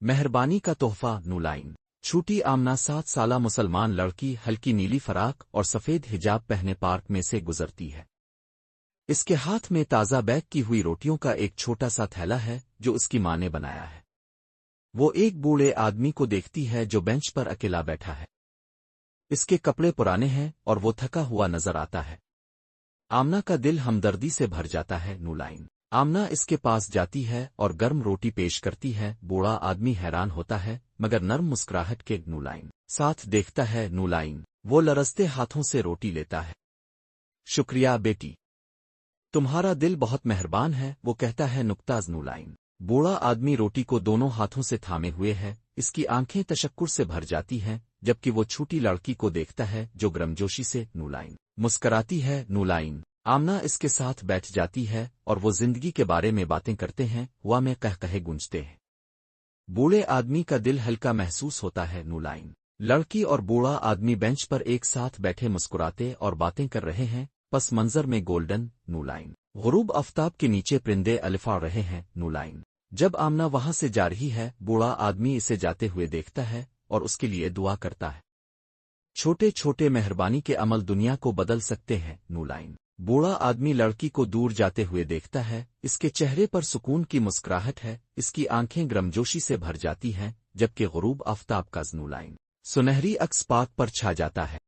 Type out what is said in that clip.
मेहरबानी का तोहफा नूलाइन। छोटी आमना 7 साला मुसलमान लड़की हल्की नीली फराक और सफेद हिजाब पहने पार्क में से गुजरती है। इसके हाथ में ताज़ा बेक की हुई रोटियों का एक छोटा सा थैला है जो उसकी माँ ने बनाया है। वो एक बूढ़े आदमी को देखती है जो बेंच पर अकेला बैठा है। इसके कपड़े पुराने हैं और वो थका हुआ नजर आता है। आमना का दिल हमदर्दी से भर जाता है नूलाइन। आमना इसके पास जाती है और गर्म रोटी पेश करती है। बूढ़ा आदमी हैरान होता है मगर नर्म मुस्कुराहट के नूलाइन साथ देखता है। नूलाइन वो लरजते हाथों से रोटी लेता है। शुक्रिया बेटी, तुम्हारा दिल बहुत मेहरबान है, वो कहता है नुक्ताज नूलाइन। बूढ़ा आदमी रोटी को दोनों हाथों से थामे हुए है। इसकी आंखें तशक्कुर से भर जाती हैं जबकि वो छोटी लड़की को देखता है जो गर्मजोशी से नूलाइन मुस्कराती है। नूलाइन आमना इसके साथ बैठ जाती है और वो जिंदगी के बारे में बातें करते हैं। हुआ में कहे गूंजते हैं। बूढ़े आदमी का दिल हल्का महसूस होता है। नूलाइन लड़की और बूढ़ा आदमी बेंच पर एक साथ बैठे मुस्कुराते और बातें कर रहे हैं। पस मंजर में गोल्डन नूलाइन गुरूब आफ्ताब के नीचे परिंदे अलिफा रहे हैं। नूलाइन जब आमना वहां से जा रही है, बूढ़ा आदमी इसे जाते हुए देखता है और उसके लिए दुआ करता है। छोटे छोटे मेहरबानी के अमल दुनिया को बदल सकते हैं। नूलाइन बूढ़ा आदमी लड़की को दूर जाते हुए देखता है। इसके चेहरे पर सुकून की मुस्कुराहट है। इसकी आंखें गर्मजोशी से भर जाती हैं जबकि गुरूब आफ्ताब का नूलाइन सुनहरी अक्स पाक पर छा जाता है।